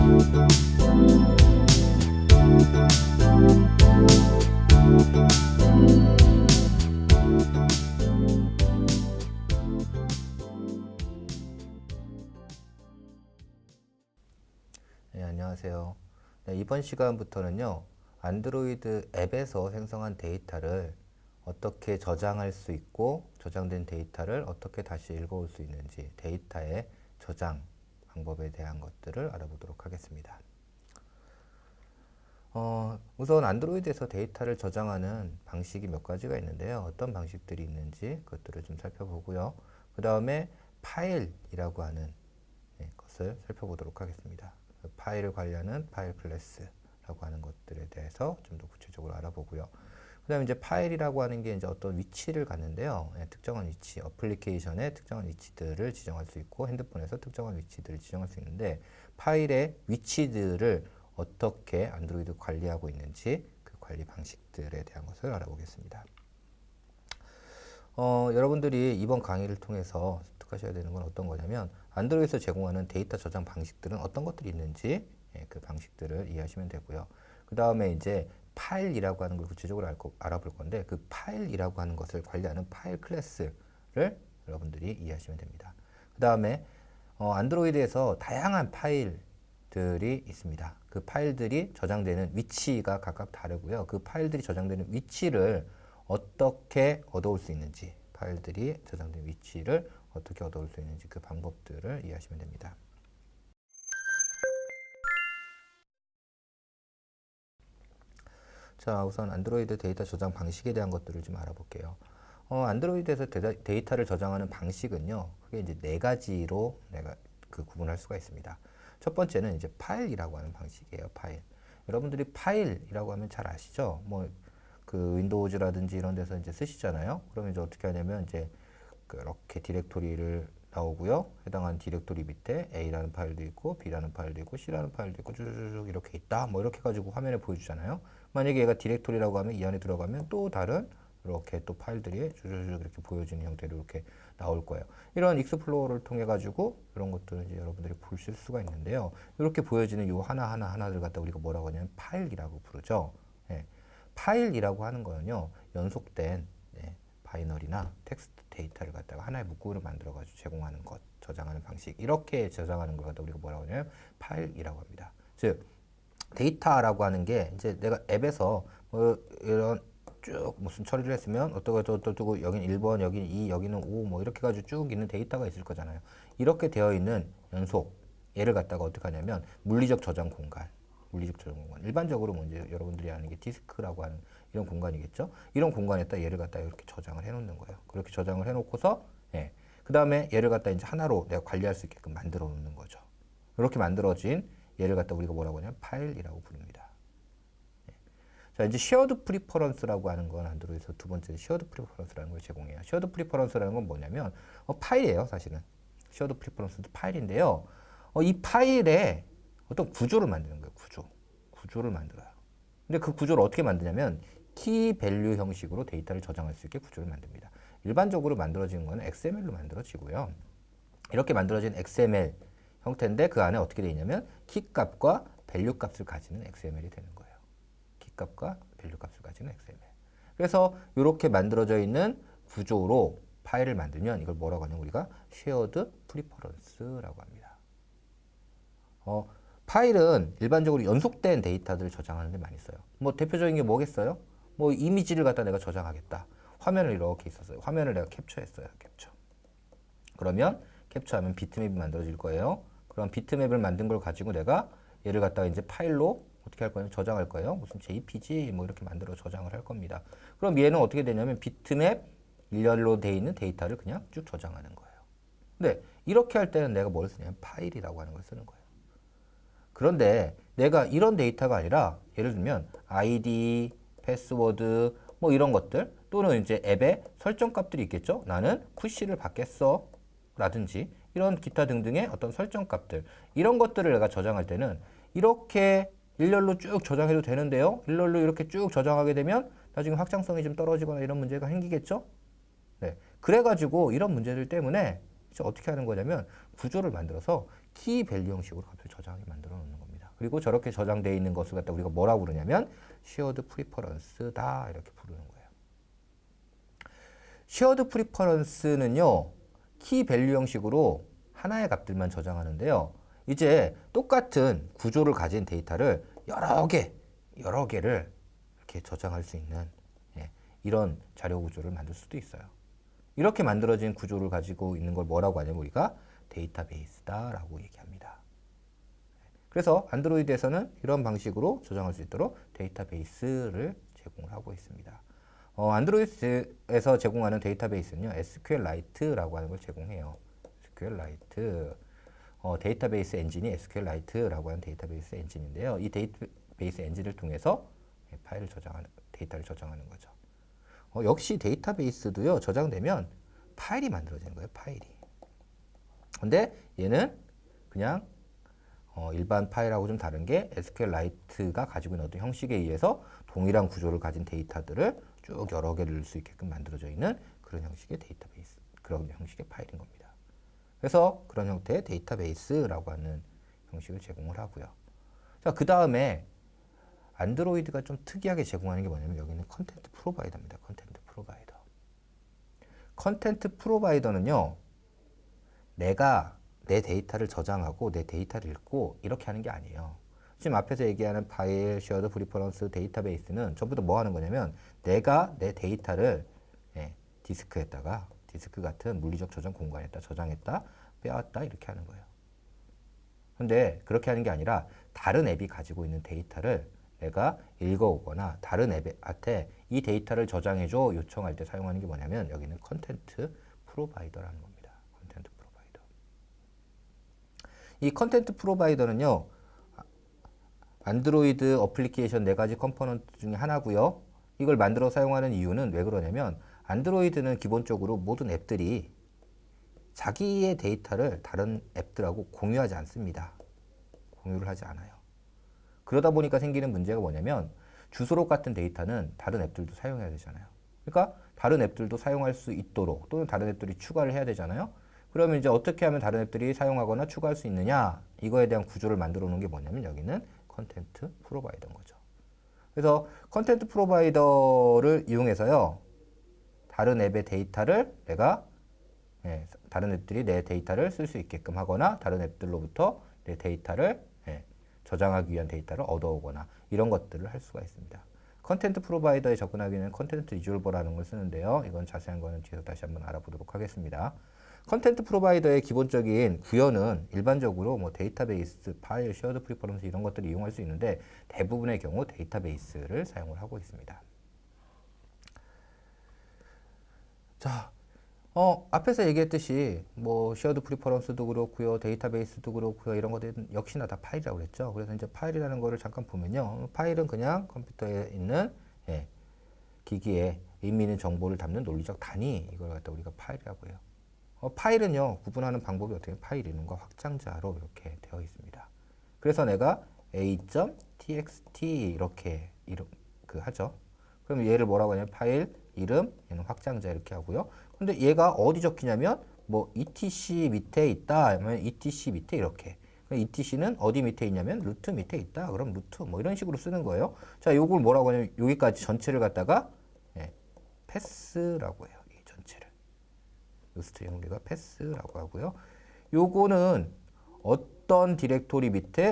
네, 안녕하세요. 네, 이번 시간부터는요, 안드로이드 앱에서 생성한 데이터를 어떻게 저장할 수 있고, 저장된 데이터를 어떻게 다시 읽어올 수 있는지, 데이터의 저장 방법에 대한 것들을 알아보도록 하겠습니다. 우선 안드로이드에서 데이터를 저장하는 방식이 몇 가지가 있는데요. 어떤 방식들이 있는지 그것들을 좀 살펴보고요. 그 다음에 파일이라고 하는 것을 살펴보도록 하겠습니다. 파일을 관리하는 파일 클래스라고 하는 것들에 대해서 좀 더 구체적으로 알아보고요. 그 다음에 이제 파일이라고 하는 게 이제 어떤 위치를 갖는데요. 특정한 위치, 어플리케이션의 특정한 위치들을 지정할 수 있고, 핸드폰에서 특정한 위치들을 지정할 수 있는데, 파일의 위치들을 어떻게 안드로이드 관리하고 있는지 그 관리 방식들에 대한 것을 알아보겠습니다. 여러분들이 이번 강의를 통해서 습득하셔야 되는 건 어떤 거냐면, 안드로이드에서 제공하는 데이터 저장 방식들은 어떤 것들이 있는지 그 방식들을 이해하시면 되고요. 그 다음에 이제 파일이라고 하는 걸 구체적으로 알아볼 건데, 그 파일이라고 하는 것을 관리하는 파일 클래스를 여러분들이 이해하시면 됩니다. 그 다음에 안드로이드에서 다양한 파일들이 있습니다. 그 파일들이 저장되는 위치가 각각 다르고요. 그 파일들이 저장되는 위치를 어떻게 얻어올 수 있는지, 파일들이 저장된 위치를 어떻게 얻어올 수 있는지 그 방법들을 이해하시면 됩니다. 자, 우선 안드로이드 데이터 저장 방식에 대한 것들을 좀 알아볼게요. 안드로이드에서 데이터를 저장하는 방식은요, 크게 이제 네 가지로 내가 구분할 수가 있습니다. 첫 번째는 이제 파일이라고 하는 방식이에요. 파일. 여러분들이 파일이라고 하면 잘 아시죠? 뭐 그 윈도우즈라든지 이런 데서 이제 쓰시잖아요. 그러면 이제 어떻게 하냐면 이제 그렇게 디렉토리를 나오고요. 해당한 디렉토리 밑에 A라는 파일도 있고, B라는 파일도 있고, C라는 파일도 있고, 쭉 이렇게 있다. 뭐 이렇게 가지고 화면에 보여주잖아요. 만약에 얘가 디렉토리라고 하면 이 안에 들어가면 또 다른 이렇게 또 파일들이 쭉 이렇게 보여지는 형태로 이렇게 나올 거예요. 이런 익스플로러를 통해 가지고 이런 것들을 이제 여러분들이 보실 수가 있는데요. 이렇게 보여지는 요 하나하나를 갖다 우리가 뭐라고 하냐면 파일이라고 부르죠. 예. 파일이라고 하는 거는요, 연속된 바이너리나 텍스트 데이터를 갖다가 하나의 문구를 만들어 가지고 제공하는 것, 저장하는 방식, 이렇게 저장하는 걸 갖다 우리가 뭐라고 하냐면 파일이라고 합니다. 즉 데이터라고 하는 게 이제 내가 앱에서 뭐 이런 쭉 무슨 처리를 했으면 어떠고 여기는 1번, 여기는 2, 여기는 5, 뭐 이렇게 가지고 쭉 있는 데이터가 있을 거잖아요. 이렇게 되어 있는 연속, 얘를 갖다가 어떻게 하냐면 물리적 저장 공간, 일반적으로 뭐 이제 여러분들이 아는 게 디스크라고 하는 이런 공간이겠죠. 이런 공간에다 얘를 갖다 이렇게 저장을 해놓는 거예요. 그렇게 저장을 해놓고서 그 다음에 얘를 갖다 이제 하나로 내가 관리할 수 있게끔 만들어 놓는 거죠. 이렇게 만들어진 얘를 갖다 우리가 뭐라고 하냐면 파일이라고 부릅니다. 자, 이제 쉐어드 프리퍼런스라고 하는 건 안드로이드에서 두 번째 쉐어드 프리퍼런스라는 걸 제공해요. 쉐어드 프리퍼런스라는 건 뭐냐면 파일이에요, 사실은. 쉐어드 프리퍼런스도 파일인데요. 이 파일에 어떤 구조를 만드는 거예요. 구조를 만들어요. 근데 그 구조를 어떻게 만드냐면 키 밸류 형식으로 데이터를 저장할 수 있게 구조를 만듭니다. 일반적으로 만들어지는 거는 XML로 만들어지고요. 이렇게 만들어진 XML 형태인데 그 안에 어떻게 되어 있냐면 키 값과 밸류 값을 가지는 XML이 되는 거예요. 키 값과 밸류 값을 가지는 XML. 그래서 이렇게 만들어져 있는 구조로 파일을 만들면 이걸 뭐라고 하냐면 우리가 쉐어드 프리퍼런스라고 합니다. 파일은 일반적으로 연속된 데이터들을 저장하는 데 많이 써요. 뭐 대표적인 게 뭐겠어요? 뭐 이미지를 갖다 내가 저장하겠다. 화면을 이렇게 있었어요. 화면을 내가 캡처했어요. 캡처. 그러면 캡처하면 비트맵이 만들어질 거예요. 그럼 비트맵을 만든 걸 가지고 내가 얘를 갖다가 이제 파일로 어떻게 할 거예요? 저장할 거예요. 무슨 JPG 뭐 이렇게 만들어 저장을 할 겁니다. 그럼 얘는 어떻게 되냐면 비트맵 일렬로 돼 있는 데이터를 그냥 쭉 저장하는 거예요. 근데 이렇게 할 때는 내가 뭘 쓰냐면 파일이라고 하는 걸 쓰는 거예요. 그런데 내가 이런 데이터가 아니라 예를 들면 아이디, 패스워드 뭐 이런 것들 또는 이제 앱에 설정 값들이 있겠죠. 나는 푸시를 받겠어 라든지 이런 기타 등등의 어떤 설정 값들 이런 것들을 내가 저장할 때는 이렇게 일렬로 쭉 저장해도 되는데요. 일렬로 이렇게 쭉 저장하게 되면 나중에 확장성이 좀 떨어지거나 이런 문제가 생기겠죠. 네. 그래가지고 이런 문제들 때문에 어떻게 하는 거냐면 구조를 만들어서 키 밸류 형식으로 값을 저장하게 만들어 놓는 겁니다. 그리고 저렇게 저장되어 있는 것을 갖다 우리가 뭐라고 부르냐면 shared preference다 이렇게 부르는 거예요. shared preference는요. 키 밸류 형식으로 하나의 값들만 저장하는데요. 이제 똑같은 구조를 가진 데이터를 여러 개를 이렇게 저장할 수 있는 이런 자료 구조를 만들 수도 있어요. 이렇게 만들어진 구조를 가지고 있는 걸 뭐라고 하냐면 우리가 데이터베이스다라고 얘기합니다. 그래서 안드로이드에서는 이런 방식으로 저장할 수 있도록 데이터베이스를 제공을 하고 있습니다. 안드로이드에서 제공하는 데이터베이스는요, SQLite라고 하는 걸 제공해요. SQLite. 데이터베이스 엔진이 SQLite라고 하는 데이터베이스 엔진인데요. 이 데이터베이스 엔진을 통해서 데이터를 저장하는 거죠. 역시 데이터베이스도요, 저장되면 파일이 만들어지는 거예요, 파일이. 근데 얘는 그냥 일반 파일하고 좀 다른 게 SQLite가 가지고 있는 어떤 형식에 의해서 동일한 구조를 가진 데이터들을 쭉 여러 개를 넣을 수 있게끔 만들어져 있는 그런 형식의 데이터베이스, 그런 형식의 파일인 겁니다. 그래서 그런 형태의 데이터베이스라고 하는 형식을 제공을 하고요. 자, 그 다음에 안드로이드가 좀 특이하게 제공하는 게 뭐냐면 여기는 컨텐트 프로바이더입니다. 컨텐트 프로바이더. 컨텐트 프로바이더는요, 내가 내 데이터를 저장하고 내 데이터를 읽고 이렇게 하는 게 아니에요. 지금 앞에서 얘기하는 파일, 쉐어드, 프리퍼런스, 데이터베이스는 전부 다 뭐 하는 거냐면 내가 내 데이터를 디스크에다가 디스크 같은 물리적 저장 공간에다 저장했다, 빼왔다 이렇게 하는 거예요. 근데 그렇게 하는 게 아니라 다른 앱이 가지고 있는 데이터를 내가 읽어오거나 다른 앱한테 이 데이터를 저장해줘 요청할 때 사용하는 게 뭐냐면 여기는 컨텐트 프로바이더라는 겁니다. 컨텐트 프로바이더. 이 컨텐트 프로바이더는요, 안드로이드 어플리케이션 4가지 컴포넌트 중에 하나고요. 이걸 만들어 사용하는 이유는 왜 그러냐면 안드로이드는 기본적으로 모든 앱들이 자기의 데이터를 다른 앱들하고 공유하지 않습니다. 공유를 하지 않아요. 그러다 보니까 생기는 문제가 뭐냐면 주소록 같은 데이터는 다른 앱들도 사용해야 되잖아요. 그러니까 다른 앱들도 사용할 수 있도록 또는 다른 앱들이 추가를 해야 되잖아요. 그러면 이제 어떻게 하면 다른 앱들이 사용하거나 추가할 수 있느냐, 이거에 대한 구조를 만들어 놓은 게 뭐냐면 여기는 컨텐트 프로바이더인 거죠. 그래서 컨텐트 프로바이더를 이용해서요, 다른 앱의 데이터를 내가 다른 앱들이 내 데이터를 쓸 수 있게끔 하거나 다른 앱들로부터 내 데이터를 저장하기 위한 데이터를 얻어오거나 이런 것들을 할 수가 있습니다. 컨텐트 프로바이더에 접근하기 위해서는 컨텐트 리졸버라는 걸 쓰는데요. 이건 자세한 거는 뒤에서 다시 한번 알아보도록 하겠습니다. 컨텐트 프로바이더의 기본적인 구현은 일반적으로 뭐 데이터베이스, 파일, 쉐어드 프리퍼런스 이런 것들을 이용할 수 있는데 대부분의 경우 데이터베이스를 사용을 하고 있습니다. 자, 앞에서 얘기했듯이 뭐 쉐어드 프리퍼런스도 그렇고요, 데이터베이스도 그렇고요, 이런 것들은 역시나 다 파일이라고 그랬죠. 그래서 이제 파일이라는 거를 잠깐 보면요, 파일은 그냥 컴퓨터에 있는 기기에 의미 있는 정보를 담는 논리적 단위, 이걸 갖다 우리가 파일이라고 해요. 파일은요, 구분하는 방법이 어떻게 파일 이름과 확장자로 이렇게 되어 있습니다. 그래서 내가 a.txt 이렇게 하죠. 그럼 얘를 뭐라고 하냐면 파일 이름, 얘는 확장자 이렇게 하고요. 근데 얘가 어디 적히냐면 뭐 etc 밑에 있다 하면 etc 밑에 이렇게. etc는 어디 밑에 있냐면 루트 밑에 있다. 그럼 루트 뭐 이런 식으로 쓰는 거예요. 자, 요걸 뭐라고 하냐면 여기까지 전체를 갖다가 패스라고 해요. 이 전체를. 요 스트링 우리가 패스라고 하고요. 요거는 어떤 디렉토리 밑에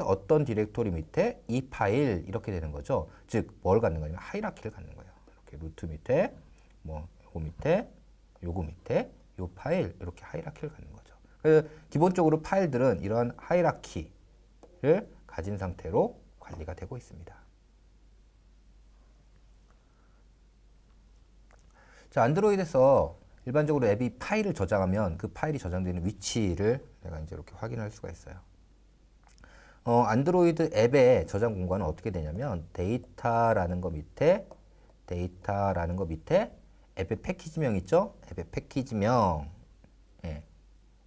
이 파일 이렇게 되는 거죠. 즉 뭘 갖는 거냐면 하이라키를 갖는 거예요. 이렇게 루트 밑에 뭐 요거 밑에 요 파일 이렇게 하이라키를 갖는 거죠. 그래서 기본적으로 파일들은 이런 하이라키를 가진 상태로 관리가 되고 있습니다. 자, 안드로이드에서 일반적으로 앱이 파일을 저장하면 그 파일이 저장되는 위치를 내가 이제 이렇게 확인할 수가 있어요. 안드로이드 앱의 저장 공간은 어떻게 되냐면 데이터라는 거 밑에 앱의 패키지명 있죠? 앱의 패키지명.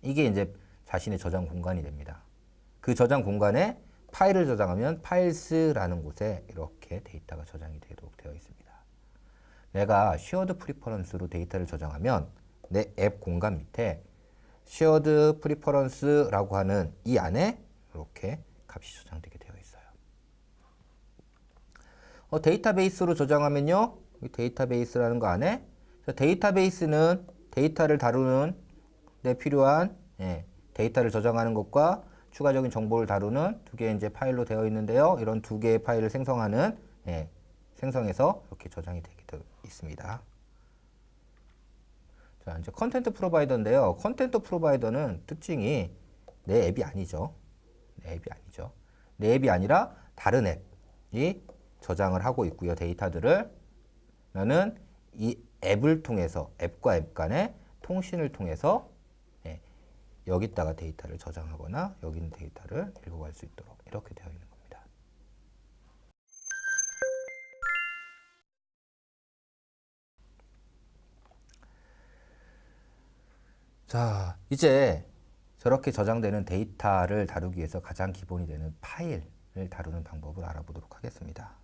이게 이제 자신의 저장 공간이 됩니다. 그 저장 공간에 파일을 저장하면 파일스라는 곳에 이렇게 데이터가 저장이 되도록 되어 있습니다. 내가 쉐어드 프리퍼런스로 데이터를 저장하면 내 앱 공간 밑에 쉐어드 프리퍼런스라고 하는 이 안에 이렇게 값이 저장되게 되어 있어요. 데이터베이스로 저장하면요. 이 데이터베이스라는 거 안에 데이터베이스는 데이터를 다루는 데 필요한 데이터를 저장하는 것과 추가적인 정보를 다루는 두 개의 이제 파일로 되어 있는데요. 이런 두 개의 파일을 생성하는 생성해서 이렇게 저장이 되게 되어 있습니다. 자, 이제 컨텐트 프로바이더인데요. 컨텐트 프로바이더는 특징이 내 앱이 아니죠. 내 앱이 아니죠. 내 앱이 아니라 다른 앱이 저장을 하고 있고요. 데이터들을 나는 이 앱을 통해서 앱과 앱 간의 통신을 통해서 여기다가 데이터를 저장하거나 여기 있는 데이터를 읽어갈 수 있도록 이렇게 되어 있는 겁니다. 자, 이제 저렇게 저장되는 데이터를 다루기 위해서 가장 기본이 되는 파일을 다루는 방법을 알아보도록 하겠습니다.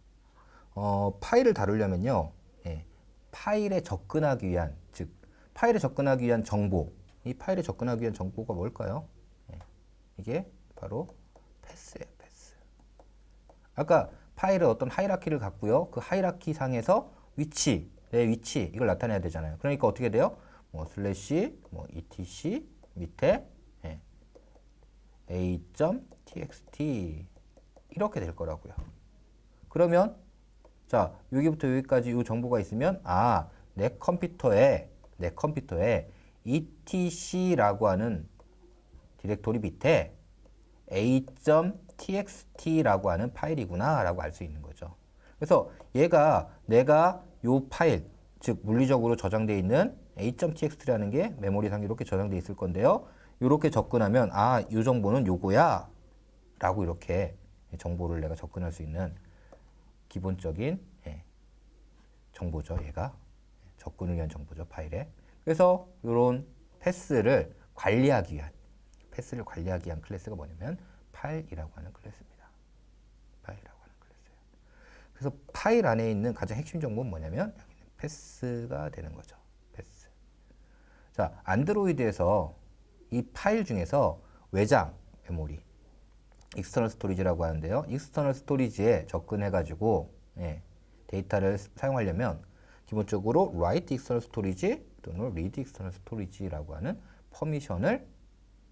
파일을 다루려면요, 파일에 접근하기 위한, 즉 파일에 접근하기 위한 정보, 이 파일에 접근하기 위한 정보가 뭘까요? 이게 바로 패스예요, 패스. 아까 파일은 어떤 하이라키를 갖고요, 그 하이라키 상에서 위치, 내 위치 이걸 나타내야 되잖아요. 그러니까 어떻게 돼요? 뭐 슬래시, 뭐 etc 밑에 a.txt 이렇게 될 거라고요. 그러면 자, 여기부터 여기까지 이 정보가 있으면 내 컴퓨터에 etc라고 하는 디렉토리 밑에 a.txt라고 하는 파일이구나 라고 알 수 있는 거죠. 그래서 얘가 내가 요 파일, 즉 물리적으로 저장되어 있는 a.txt라는 게 메모리상에 이렇게 저장되어 있을 건데요. 이렇게 접근하면 이 정보는 요거야 라고 이렇게 정보를 내가 접근할 수 있는 기본적인 정보죠. 얘가 접근을 위한 정보죠. 파일에. 그래서 이런 패스를 관리하기 위한 클래스가 뭐냐면 파일이라고 하는 클래스입니다. 파일이라고 하는 클래스예요. 그래서 파일 안에 있는 가장 핵심 정보는 뭐냐면 여기는 패스가 되는 거죠. 패스. 자, 안드로이드에서 이 파일 중에서 외장 메모리 익스터널 스토리지라고 하는데요. 익스터널 스토리지에 접근해가지고 데이터를 사용하려면 기본적으로 write external storage 또는 read external storage라고 하는 퍼미션을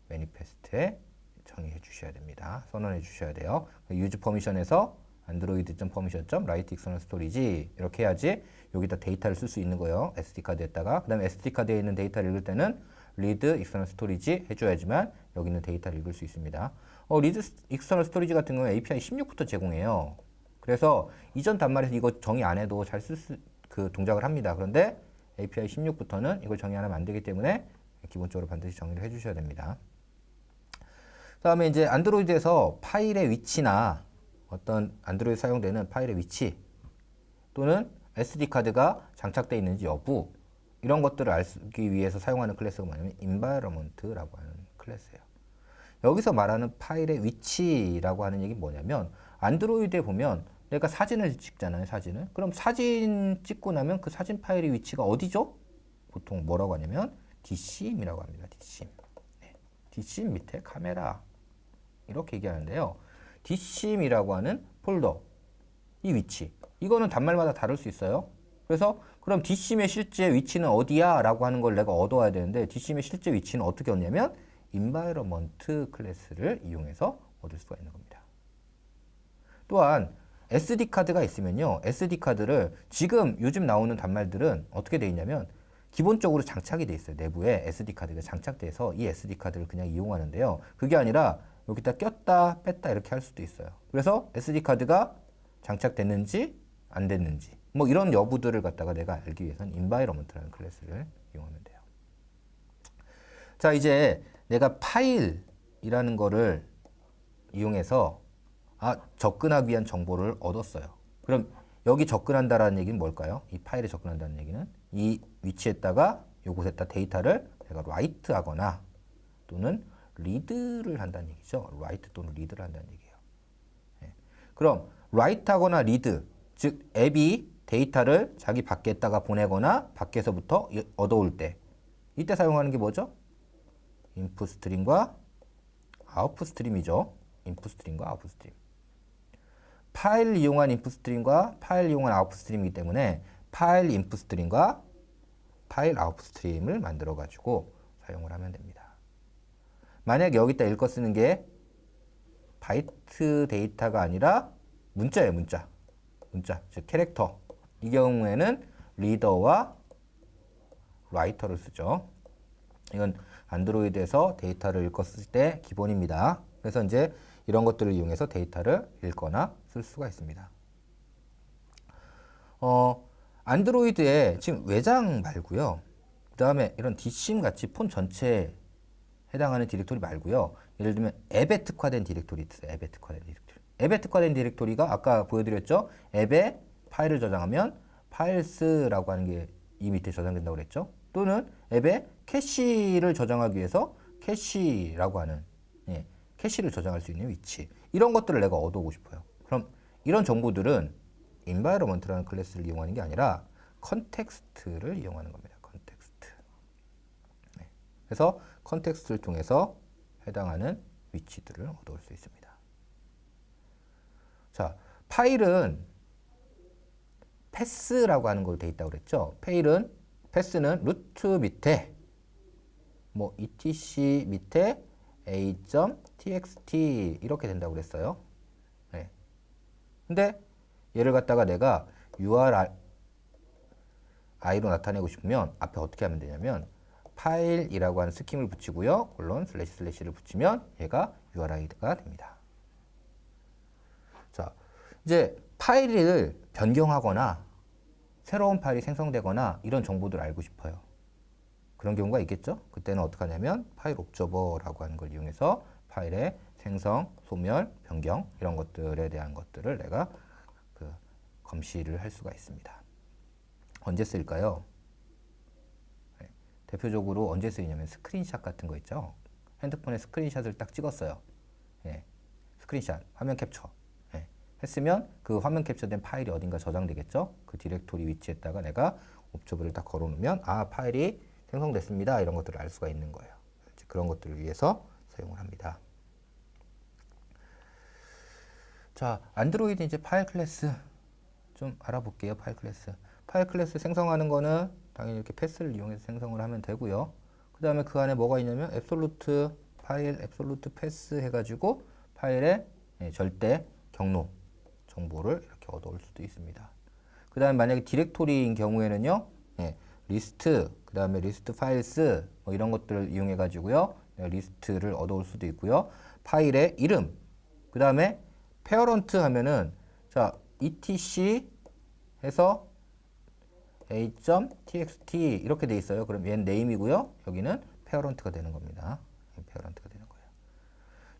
매니페스트에 정의해 주셔야 됩니다. 선언해 주셔야 돼요. use permission에서 android.permission.write external storage 이렇게 해야지 여기다 데이터를 쓸 수 있는 거예요. SD카드에다가. 그 다음에 SD카드에 있는 데이터를 읽을 때는 read external storage 해줘야지만 여기 있는 데이터를 읽을 수 있습니다. read external storage 같은 경우는 API 16부터 제공해요. 그래서 이전 단말에서 이거 정의 안 해도 잘 쓸 그 동작을 합니다. 그런데 API 16부터는 이걸 정의 안 하면 안 되기 때문에 기본적으로 반드시 정의를 해주셔야 됩니다. 다음에 이제 안드로이드에서 파일의 위치나 어떤 안드로이드 사용되는 파일의 위치 또는 SD카드가 장착되어 있는지 여부 이런 것들을 알기 위해서 사용하는 클래스가 뭐냐면 environment라고 하는 클래스예요. 여기서 말하는 파일의 위치라고 하는 얘기는 뭐냐면 안드로이드에 보면 내가 사진을 찍잖아요. 사진을. 그럼 사진 찍고 나면 그 사진 파일의 위치가 어디죠? 보통 뭐라고 하냐면 DCM이라고 합니다. DCM. DCM 밑에 카메라 이렇게 얘기하는데요. DCM이라고 하는 폴더 이 위치 이거는 단말마다 다를 수 있어요. 그래서 그럼 DCM의 실제 위치는 어디야? 라고 하는 걸 내가 얻어와야 되는데 DCM의 실제 위치는 어떻게 얻냐면 environment 클래스를 이용해서 얻을 수가 있는 겁니다. 또한 SD카드가 있으면요. SD카드를 지금 요즘 나오는 단말들은 어떻게 되어 있냐면 기본적으로 장착이 되어 있어요. 내부에 SD카드가 장착돼서 이 SD카드를 그냥 이용하는데요. 그게 아니라 여기다 꼈다 뺐다 이렇게 할 수도 있어요. 그래서 SD카드가 장착됐는지 안 됐는지 뭐 이런 여부들을 갖다가 내가 알기 위해서는 environment라는 클래스를 이용하면 돼요. 자, 이제 내가 파일이라는 거를 이용해서 접근하기 위한 정보를 얻었어요. 그럼 여기 접근한다라는 얘기는 뭘까요? 이 파일에 접근한다는 얘기는 이 위치에다가 요곳에다 데이터를 내가 write 하거나 또는 read를 한다는 얘기죠. write 또는 read를 한다는 얘기예요. 그럼 write 하거나 read, 즉 앱이 데이터를 자기 밖에다가 보내거나 밖에서부터 얻어올 때 이때 사용하는 게 뭐죠? input 스트림과 output 스트림이죠. input 스트림과 output 스트림. 파일 이용한 인풋 스트림과 파일 이용한 아웃풋 스트림이기 때문에 파일 인풋 스트림과 파일 아웃풋 스트림을 만들어 가지고 사용을 하면 됩니다. 만약 여기다 읽어 쓰는 게 바이트 데이터가 아니라 문자예요, 문자. 즉 캐릭터. 이 경우에는 리더와 라이터를 쓰죠. 이건 안드로이드에서 데이터를 읽었을 때 기본입니다. 그래서 이제 이런 것들을 이용해서 데이터를 읽거나 쓸 수가 있습니다. 안드로이드에 지금 외장 말고요. 그 다음에 이런 뒷심 같이 폰 전체에 해당하는 디렉토리 말고요. 예를 들면 앱에 특화된 디렉토리 있어요. 앱에 특화된 디렉토리. 앱에 특화된 디렉토리가 아까 보여드렸죠. 앱에 파일을 저장하면 파일스라고 하는 게 이 밑에 저장된다고 그랬죠. 또는 앱에 캐시를 저장하기 위해서 캐시라고 하는 캐시를 저장할 수 있는 위치. 이런 것들을 내가 얻어오고 싶어요. 그럼 이런 정보들은 environment라는 클래스를 이용하는 게 아니라 컨텍스트를 이용하는 겁니다. 컨텍스트. 그래서 컨텍스트를 통해서 해당하는 위치들을 얻어올 수 있습니다. 자, 파일은 패스라고 하는 걸로 되어 있다고 그랬죠. 패스는 루트 밑에 뭐 etc 밑에 a.txt 이렇게 된다고 그랬어요. 네. 근데 얘를 갖다가 내가 URI로 나타내고 싶으면 앞에 어떻게 하면 되냐면 파일이라고 하는 스킴을 붙이고요. 콜론 //를 붙이면 얘가 URI가 됩니다. 자, 이제 파일을 변경하거나 새로운 파일이 생성되거나 이런 정보들을 알고 싶어요. 그런 경우가 있겠죠? 그때는 어떻게 하냐면 파일 옵저버라고 하는 걸 이용해서 파일의 생성, 소멸, 변경 이런 것들에 대한 것들을 내가 검시를 할 수가 있습니다. 언제 쓸까요? 네. 대표적으로 언제 쓰이냐면 스크린샷 같은 거 있죠? 핸드폰에 스크린샷을 딱 찍었어요. 네. 스크린샷, 화면 캡처. 네. 했으면 그 화면 캡처된 파일이 어딘가 저장되겠죠? 그 디렉토리 위치에다가 내가 옵저버를 딱 걸어 놓으면 아, 파일이 생성됐습니다. 이런 것들을 알 수가 있는 거예요. 그런 것들을 위해서 사용을 합니다. 자, 안드로이드 이제 파일 클래스 좀 알아볼게요. 파일 클래스. 파일 클래스 생성하는 거는 당연히 이렇게 패스를 이용해서 생성을 하면 되고요. 그 다음에 그 안에 뭐가 있냐면 앱솔루트 파일, 앱솔루트 패스 해가지고 파일의 절대 경로 정보를 이렇게 얻어올 수도 있습니다. 그 다음에 만약에 디렉토리인 경우에는요, 리스트, 그 다음에 리스트 파일스 뭐 이런 것들을 이용해 가지고요, 리스트를 얻어올 수도 있고요. 파일의 이름, 그 다음에 페어런트 하면은 자 etc 해서 a.txt 이렇게 돼 있어요. 그럼 얘는 네임이고요. 여기는 페어런트가 되는 겁니다. 페어런트가 되는 거예요.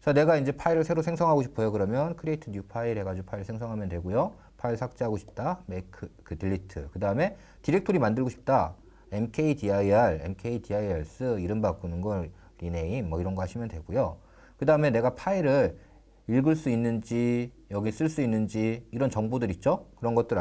자, 내가 이제 파일을 새로 생성하고 싶어요. 그러면 create new file 해가지고 파일 생성하면 되고요. 파일 삭제하고 싶다. make delete. 그 다음에 디렉토리 만들고 싶다. mkdir, mkdirs 이름 바꾸는 걸 rename 뭐 이런 거 하시면 되고요. 그 다음에 내가 파일을 읽을 수 있는지 여기 쓸 수 있는지 이런 정보들 있죠. 그런 것들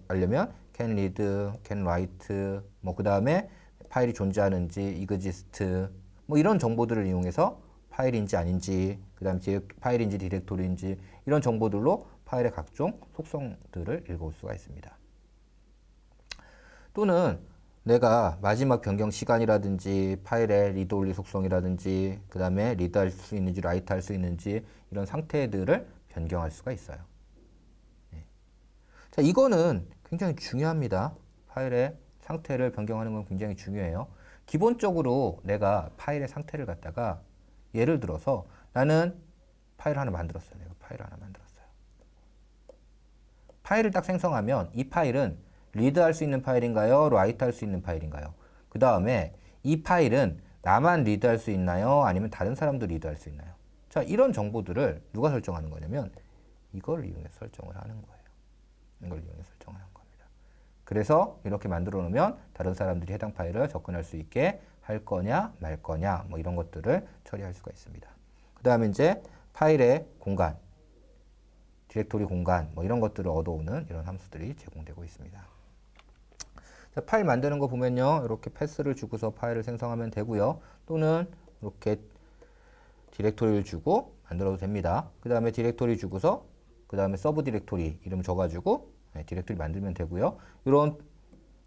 알려면 can read, can write 뭐 그 다음에 파일이 존재하는지 exist 뭐 이런 정보들을 이용해서 파일인지 아닌지 그 다음에 파일인지 디렉토리인지 이런 정보들로 파일의 각종 속성들을 읽어올 수가 있습니다. 또는 내가 마지막 변경 시간이라든지 파일의 리드 온리 속성이라든지 그 다음에 리드 할 수 있는지 라이트 할 수 있는지 이런 상태들을 변경할 수가 있어요. 네. 자, 이거는 굉장히 중요합니다. 파일의 상태를 변경하는 건 굉장히 중요해요. 기본적으로 내가 파일의 상태를 갖다가 예를 들어서 나는 파일 하나 만들었어요. 내가 파일 하나 만들었어요. 파일을 딱 생성하면 이 파일은 리드 할 수 있는 파일인가요? 라이트 할 수 있는 파일인가요? 그 다음에 이 파일은 나만 리드 할 수 있나요? 아니면 다른 사람도 리드 할 수 있나요? 자, 이런 정보들을 누가 설정하는 거냐면 이걸 이용해서 설정을 하는 거예요. 이걸 이용해서 설정을 하는 겁니다. 그래서 이렇게 만들어 놓으면 다른 사람들이 해당 파일을 접근할 수 있게 할 거냐 말 거냐 뭐 이런 것들을 처리할 수가 있습니다. 그 다음에 이제 파일의 공간, 디렉토리 공간 뭐 이런 것들을 얻어오는 이런 함수들이 제공되고 있습니다. 자, 파일 만드는 거 보면요. 이렇게 패스를 주고서 파일을 생성하면 되고요. 또는 이렇게 디렉토리를 주고 만들어도 됩니다. 그 다음에 디렉토리 주고서 그 다음에 서브 디렉토리 이름 줘가지고 디렉토리 만들면 되고요. 이런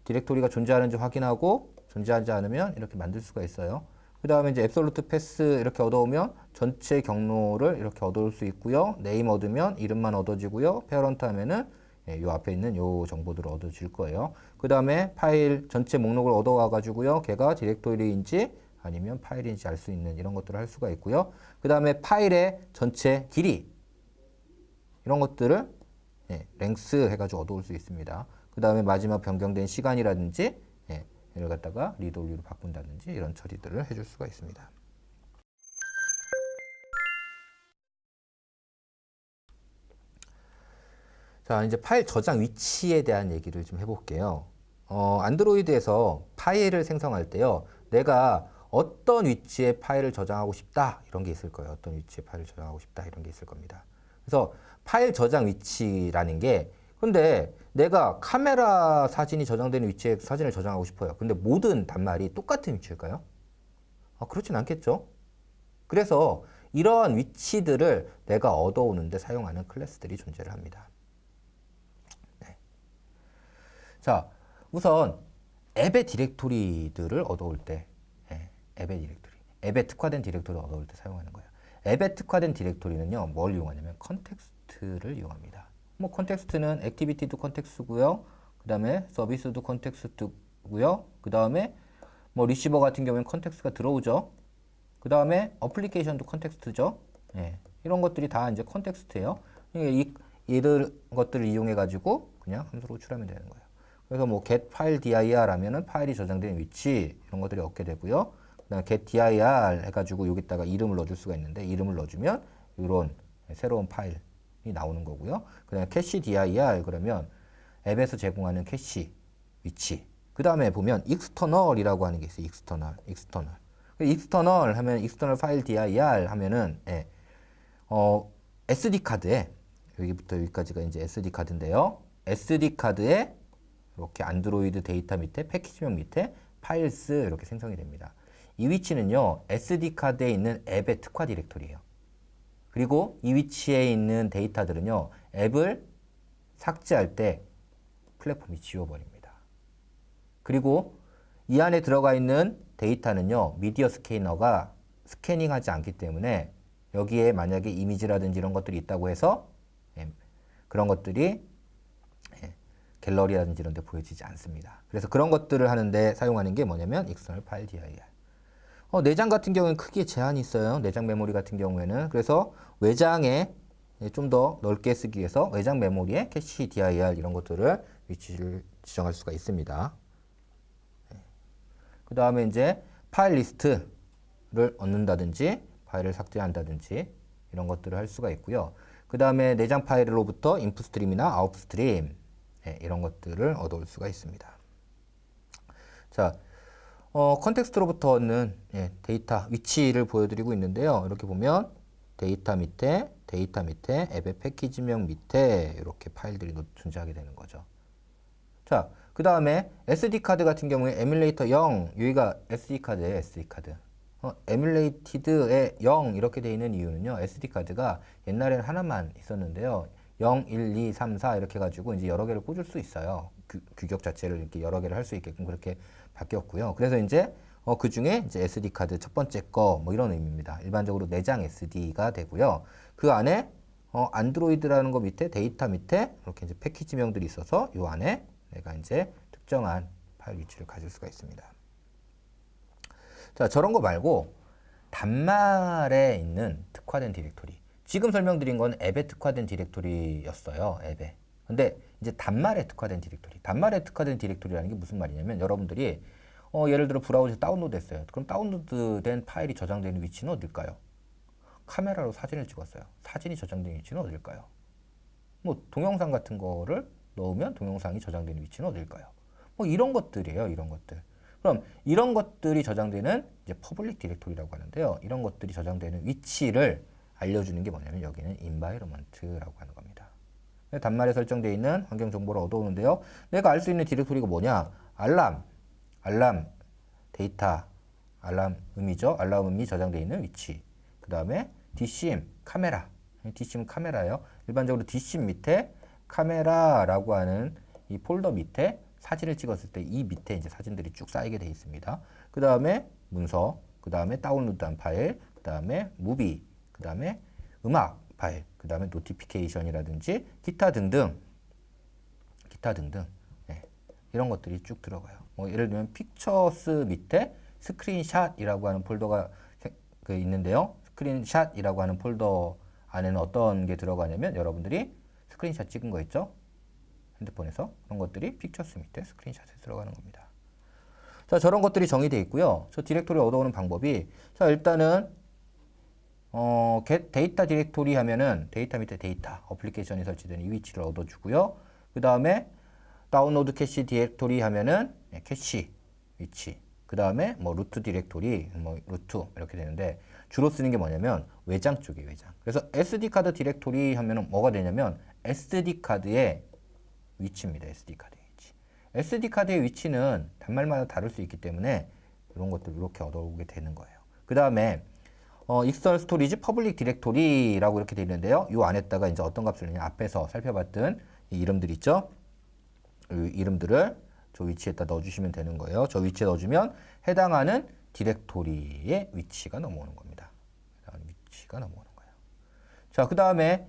디렉토리가 존재하는지 확인하고 존재하지 않으면 이렇게 만들 수가 있어요. 그 다음에 이제 앱솔루트 패스 이렇게 얻어오면 전체 경로를 이렇게 얻어올 수 있고요. 네임 얻으면 이름만 얻어지고요. 페어런트 하면은 이 앞에 있는 요 정보들을 얻어질 거예요. 그 다음에 파일 전체 목록을 얻어와 가지고요. 걔가 디렉토리인지 아니면 파일인지 알 수 있는 이런 것들을 할 수가 있고요. 그 다음에 파일의 전체 길이 이런 것들을 랭스 해가지고 얻어올 수 있습니다. 그 다음에 마지막 변경된 시간이라든지 이걸 갖다가 리드 올리로 바꾼다든지 이런 처리들을 해줄 수가 있습니다. 자, 이제 파일 저장 위치에 대한 얘기를 좀 해볼게요. 안드로이드에서 파일을 생성할 때요. 내가 어떤 위치에 파일을 저장하고 싶다 이런 게 있을 거예요. 어떤 위치에 파일을 저장하고 싶다 이런 게 있을 겁니다. 그래서 파일 저장 위치라는 게 근데 내가 카메라 사진이 저장되는 위치에 사진을 저장하고 싶어요. 근데 모든 단말이 똑같은 위치일까요? 그렇진 않겠죠. 그래서 이러한 위치들을 내가 얻어오는데 사용하는 클래스들이 존재를 합니다. 네. 자, 우선 앱의 디렉토리들을 얻어올 때 앱의 디렉토리, 앱에 특화된 디렉토리를 얻어올 때 사용하는 거예요. 앱에 특화된 디렉토리는요, 뭘 이용하냐면 컨텍스트를 이용합니다. 뭐 컨텍스트는 액티비티도 컨텍스트고요. 그 다음에 서비스도 컨텍스트고요. 그 다음에 뭐 리시버 같은 경우에는 컨텍스트가 들어오죠. 그 다음에 어플리케이션도 컨텍스트죠. 이런 것들이 다 이제 컨텍스트예요. 이런 것들을 이용해 가지고 그냥 함수로 호출하면 되는 거예요. 그래서 뭐 get file dir 하면은 파일이 저장된 위치 이런 것들이 얻게 되고요. 그다음에 get dir 해가지고 여기다가 이름을 넣어줄 수가 있는데 이름을 넣어주면 이런 새로운 파일이 나오는 거고요. 그다음에 캐시 dir 그러면 앱에서 제공하는 캐시 위치. 그 다음에 보면 external이라고 하는 게 있어요. external 하면 external file dir 하면은 SD 카드에 여기부터 여기까지가 이제 SD 카드인데요. SD 카드에 이렇게 안드로이드 데이터 밑에 패키지명 밑에 파일스 이렇게 생성이 됩니다. 이 위치는요, SD 카드에 있는 앱의 특화 디렉토리예요. 그리고 이 위치에 있는 데이터들은요, 앱을 삭제할 때 플랫폼이 지워버립니다. 그리고 이 안에 들어가 있는 데이터는요, 미디어 스캐너가 스캐닝하지 않기 때문에 여기에 만약에 이미지라든지 이런 것들이 있다고 해서 그런 것들이 갤러리라든지 이런 데 보여지지 않습니다. 그래서 그런 것들을 하는데 사용하는 게 뭐냐면 external file dir. 내장 같은 경우에는 크기에 제한이 있어요. 내장 메모리 같은 경우에는. 그래서 외장에 좀 더 넓게 쓰기 위해서 외장 메모리에 캐시 dir 이런 것들을 위치를 지정할 수가 있습니다. 그 다음에 이제 파일 리스트를 얻는다든지 파일을 삭제한다든지 이런 것들을 할 수가 있고요. 그 다음에 내장 파일로부터 인풋 스트림이나 아웃 스트림 이런 것들을 얻어올 수가 있습니다. 자, 컨텍스트로부터 얻는 데이터 위치를 보여드리고 있는데요. 이렇게 보면 데이터 밑에 앱의 패키지명 밑에 이렇게 파일들이 존재하게 되는 거죠. 자, 그 다음에 SD카드 같은 경우에 에뮬레이터 0 여기가 SD카드예요. SD카드. 에뮬레이티드에 0 이렇게 되어 있는 이유는요. SD카드가 옛날에는 하나만 있었는데요. 0, 1, 2, 3, 4 이렇게 해가지고 이제 여러 개를 꽂을 수 있어요. 규격 자체를 이렇게 여러 개를 할 수 있게끔 그렇게 바뀌었고요. 그래서 이제 그 중에 이제 SD 카드 첫 번째 거 뭐 이런 의미입니다. 일반적으로 내장 SD가 되고요. 그 안에 안드로이드라는 거 밑에 데이터 밑에 이렇게 이제 패키지명들이 있어서 요 안에 내가 이제 특정한 파일 위치를 가질 수가 있습니다. 자, 저런 거 말고 단말에 있는 특화된 디렉토리. 지금 설명드린 건 앱에 특화된 디렉토리였어요. 앱에. 근데 이제 단말에 특화된 디렉토리. 단말에 특화된 디렉토리라는 게 무슨 말이냐면 여러분들이 예를 들어 브라우저에서 다운로드 했어요. 그럼 다운로드된 파일이 저장되는 위치는 어딜까요? 카메라로 사진을 찍었어요. 사진이 저장된 위치는 어딜까요? 뭐 동영상 같은 거를 넣으면 동영상이 저장되는 위치는 어딜까요? 뭐 이런 것들이에요. 이런 것들. 그럼 이런 것들이 저장되는 이제 퍼블릭 디렉토리라고 하는데요. 이런 것들이 저장되는 위치를 알려주는 게 뭐냐면 여기는 environment라고 하는 겁니다. 단말에 설정되어 있는 환경 정보를 얻어오는데요. 내가 알 수 있는 디렉토리가 뭐냐? 알람 데이터, 알람 음이죠. 알람 음이 저장되어 있는 위치. 그 다음에 DCM 카메라. DCM 카메라예요. 일반적으로 뒷심 밑에 카메라라고 하는 이 폴더 밑에 사진을 찍었을 때 이 밑에 이제 사진들이 쭉 쌓이게 되어 있습니다. 그 다음에 문서, 그 다음에 다운로드한 파일, 그 다음에 무비, 그 다음에 음악 파일, 그 다음에 노티피케이션이라든지 기타 등등, 네, 이런 것들이 쭉 들어가요. 뭐 예를 들면 픽처스 밑에 스크린샷이라고 하는 폴더가 있는데요. 스크린샷이라고 하는 폴더 안에는 어떤 게 들어가냐면 여러분들이 스크린샷 찍은 거 있죠? 핸드폰에서 그런 것들이 픽처스 밑에 스크린샷에 들어가는 겁니다. 자, 저런 것들이 정의되어 있고요. 저 디렉토리 얻어오는 방법이, 자, 일단은 get 데이터 디렉토리 하면은 데이터 밑에 데이터 어플리케이션이 설치된 이 위치를 얻어주고요. 그 다음에 다운로드 캐시 디렉토리 하면은 캐시 위치, 그 다음에 뭐 루트 디렉토리, 뭐 루트 이렇게 되는데 주로 쓰는 게 뭐냐면 외장 쪽이에요, 외장. 그래서 SD 카드 디렉토리 하면은 뭐가 되냐면 SD 카드의 위치입니다. SD 카드의 위치. SD 카드의 위치는 단말마다 다를 수 있기 때문에 이런 것들 이렇게 얻어오게 되는 거예요. 그 다음에 익스터널 스토리지 퍼블릭 디렉토리라고 이렇게 되어 있는데요. 이 안에다가 이제 어떤 값을 넣냐, 앞에서 살펴봤던 이 이름들 있죠. 이 이름들을 저 위치에다 넣어주시면 되는 거예요. 저 위치에 넣어주면 해당하는 디렉토리의 위치가 넘어오는 겁니다. 해당하는 위치가 넘어오는 거예요. 자, 그 다음에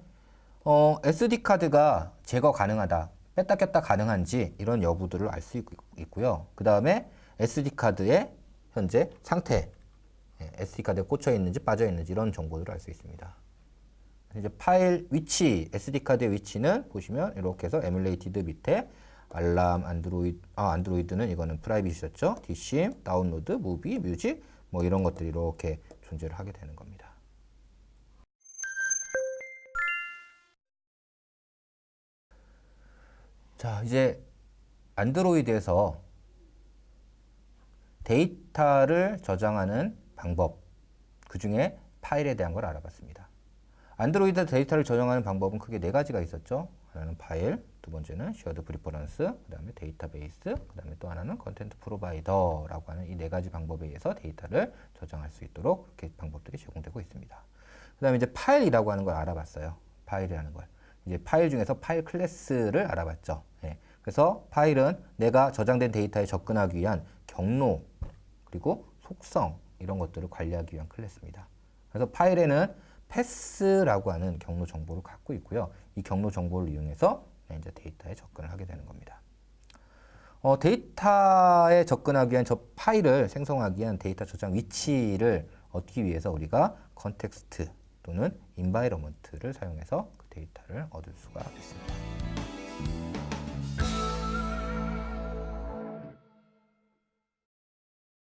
SD 카드가 제거 가능하다, 뺐다 꼈다 가능한지 이런 여부들을 알 수 있고요. 그 다음에 SD 카드의 현재 상태, SD 카드에 꽂혀 있는지 빠져 있는지 이런 정보들을 알 수 있습니다. 이제 파일 위치, SD 카드의 위치는 보시면 이렇게 해서 에뮬레이티드 밑에 알람, 안드로이드는 이거는 프라이빗이었죠. 뒷심, 다운로드, 무비, 뮤직 뭐 이런 것들이 이렇게 존재를 하게 되는 겁니다. 자, 이제 안드로이드에서 데이터를 저장하는 방법, 그 중에 파일에 대한 걸 알아봤습니다. 안드로이드 데이터를 저장하는 방법은 크게 네 가지가 있었죠. 하나는 파일, 두 번째는 쉐어드 프리퍼런스, 그 다음에 데이터베이스, 그 다음에 또 하나는 컨텐트 프로바이더라고 하는 이 네 가지 방법에 의해서 데이터를 저장할 수 있도록 그렇게 방법들이 제공되고 있습니다. 그 다음에 이제 파일이라고 하는 걸 알아봤어요. 파일이라는 걸. 이제 파일 중에서 파일 클래스를 알아봤죠. 예. 그래서 파일은 내가 저장된 데이터에 접근하기 위한 경로, 그리고 속성, 이런 것들을 관리하기 위한 클래스입니다. 그래서 파일에는 패스라고 하는 경로 정보를 갖고 있고요. 이 경로 정보를 이용해서 이제 데이터에 접근을 하게 되는 겁니다. 데이터에 접근하기 위한 저 파일을 생성하기 위한 데이터 저장 위치를 얻기 위해서 우리가 컨텍스트 또는 인바이러먼트를 사용해서 그 데이터를 얻을 수가 있습니다.